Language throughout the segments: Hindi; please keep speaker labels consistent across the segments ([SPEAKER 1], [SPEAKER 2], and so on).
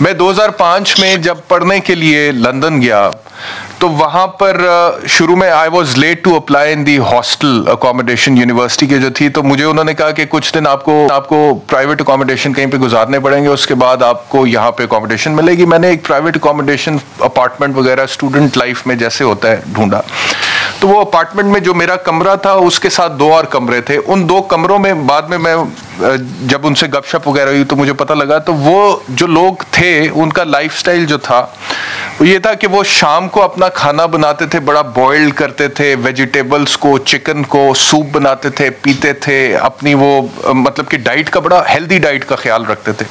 [SPEAKER 1] मैं 2005 में जब पढ़ने के लिए लंदन गया तो वहाँ पर शुरू में I was late to apply in the hostel accommodation university के जो थी, तो मुझे उन्होंने कहा कि कुछ दिन आपको प्राइवेट अकोमोडेशन कहीं पे गुजारने पड़ेंगे, उसके बाद आपको यहाँ पे अकोमोडेशन मिलेगी। मैंने एक प्राइवेट अकोमोडेशन अपार्टमेंट वगैरह स्टूडेंट लाइफ में जैसे होता है ढूंढा, तो वो अपार्टमेंट में जो मेरा कमरा था उसके साथ 2 और कमरे थे। उन 2 कमरों में बाद में मैं जब उनसे गपशप वगैरह हुई तो मुझे पता लगा, तो वो जो लोग थे उनका लाइफस्टाइल जो था वो ये था कि वो शाम को अपना खाना बनाते थे, बड़ा बॉइल्ड करते थे, वेजिटेबल्स को, चिकन को सूप बनाते थे, पीते थे, अपनी वो मतलब कि डाइट का, बड़ा हेल्दी डाइट का ख्याल रखते थे।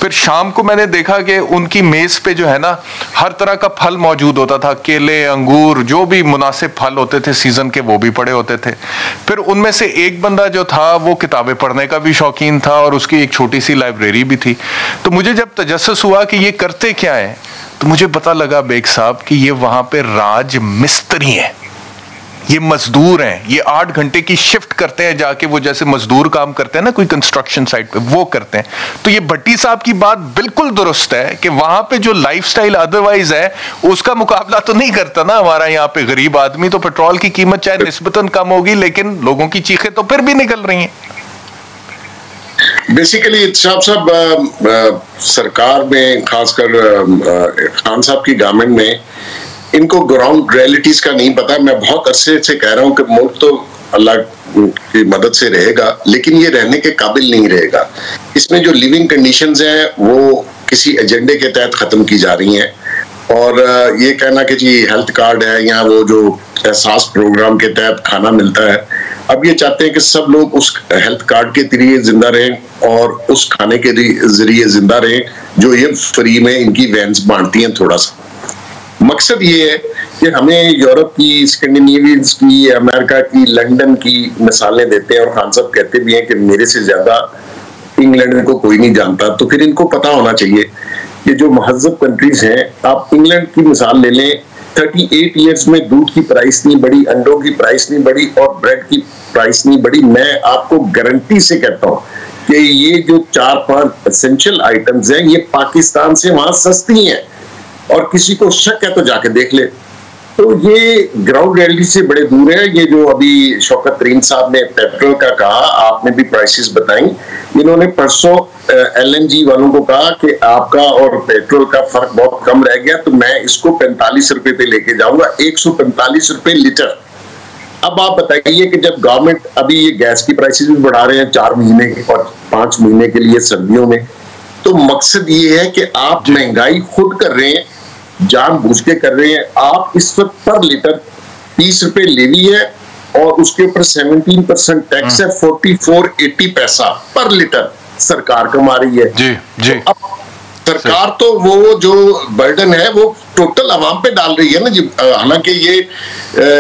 [SPEAKER 1] फिर शाम को मैंने देखा कि उनकी मेज़ पे जो है ना हर तरह का फल मौजूद होता था, केले, अंगूर, जो भी मुनासिब फल होते थे सीजन के वो भी पड़े होते थे। फिर उनमें से एक बंदा जो था वो किताबें पढ़ने का भी शौकीन था और उसकी एक छोटी सी लाइब्रेरी भी थी। तो मुझे जब तजस्सुस हुआ कि ये करते क्या है, तो मुझे पता लगा बेग साहब कि ये वहां पे राज मिस्त्री हैं, ये मजदूर हैं, ये 8 घंटे की शिफ्ट करते हैं जाके, वो जैसे मजदूर काम करते हैं ना कोई कंस्ट्रक्शन साइट पे, वो करते हैं। तो ये भट्टी साहब की बात बिल्कुल दुरुस्त है कि वहां पे जो लाइफस्टाइल अदरवाइज है उसका मुकाबला तो नहीं करता ना हमारा यहाँ पे गरीब आदमी। तो पेट्रोल की कीमत चाहे निस्बतन कम होगी लेकिन लोगों की चीखें तो फिर भी निकल रही हैं।
[SPEAKER 2] बेसिकली इत्तेशाफ साहब, सरकार में खासकर खान साहब की गवर्नमेंट में इनको ग्राउंड रियलिटीज का नहीं पता। मैं बहुत अरसे से कह रहा हूं कि मुल्क तो अल्लाह की मदद से रहेगा लेकिन ये रहने के काबिल नहीं रहेगा। इसमें जो लिविंग कंडीशंस हैं वो किसी एजेंडे के तहत खत्म की जा रही हैं। और ये कहना कि जी हेल्थ कार्ड है या वो जो एहसास प्रोग्राम के तहत खाना मिलता है, अब ये चाहते हैं कि सब लोग उस हेल्थ कार्ड के जरिए जिंदा रहें और उस खाने के जरिए जिंदा रहें जो ये फ्री में इनकी वैन्स बांटती हैं। थोड़ा सा मकसद ये है कि हमें यूरोप की, स्कैंडिनेवियंस की, अमेरिका की, लंदन की मिसालें देते हैं और खान साहब कहते भी हैं कि मेरे से ज्यादा इंग्लैंड को कोई नहीं जानता। तो फिर इनको पता होना चाहिए कि जो महज़ब कंट्रीज हैं, आप इंग्लैंड की मिसाल ले लें, 38 ईयर्स में दूध की प्राइस नहीं बढ़ी, अंडों की प्राइस नहीं बढ़ी और ब्रेड की प्राइस नहीं बढ़ी। मैं आपको गारंटी से कहता हूं कि ये जो 4-5 एसेंशियल आइटम्स हैं ये पाकिस्तान से वहां सस्ती हैं और किसी को शक है तो जाके देख ले। तो ये ग्राउंड रियलिटी से बड़े दूर है। ये जो अभी शौकत तरीन साहब ने पेट्रोल का कहा, आपने भी प्राइसेस बताई, इन्होंने परसों LNG वालों को कहा कि आपका और पेट्रोल का फर्क बहुत कम रह गया तो मैं इसको 45 रुपए पे लेके जाऊंगा, 145 रुपए लीटर। अब आप बताइए कि जब गवर्नमेंट अभी ये गैस की प्राइसेस भी बढ़ा रहे हैं 4 महीने और 5 महीने के लिए सर्दियों में, तो मकसद ये है कि आप महंगाई खुद कर रहे हैं, जानबूझ के कर रहे हैं। आप इस वक्त पर लीटर 30 रुपए लेवी है और उसके ऊपर 17% टैक्स है, 44.80 पैसा पर लीटर सरकार कमा रही है।
[SPEAKER 1] जी जी।
[SPEAKER 2] तो अब सरकार तो वो जो बर्डन है वो टोटल अवाम पे डाल रही है ना जी। हालांकि ये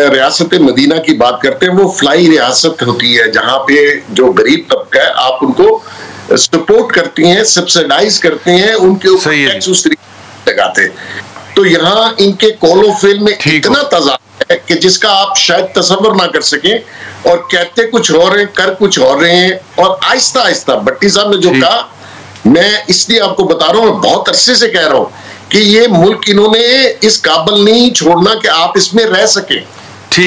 [SPEAKER 2] रियासत मदीना की बात करते हैं, वो फ्लाई रियासत होती है जहां पे जो गरीब तबका है आप उनको सपोर्ट करती हैं, सब्सिडाइज करते हैं, उनके ऊपर टैक्स उस तरीके लगाते। तो यहाँ इनके कोलोफिल में इतना तजाद है कि जिसका आप शायद तसव्वुर ना कर सकें, और कहते कुछ हो रहे हैं, कर कुछ हो रहे हैं। और आहिस्ता आहिस्ता भट्टी साहब ने जो कहा, मैं इसलिए आपको बता रहा हूं, मैं बहुत अरसे से कह रहा हूं कि ये मुल्क इन्होंने इस काबिल नहीं छोड़ना कि आप इसमें रह सकें।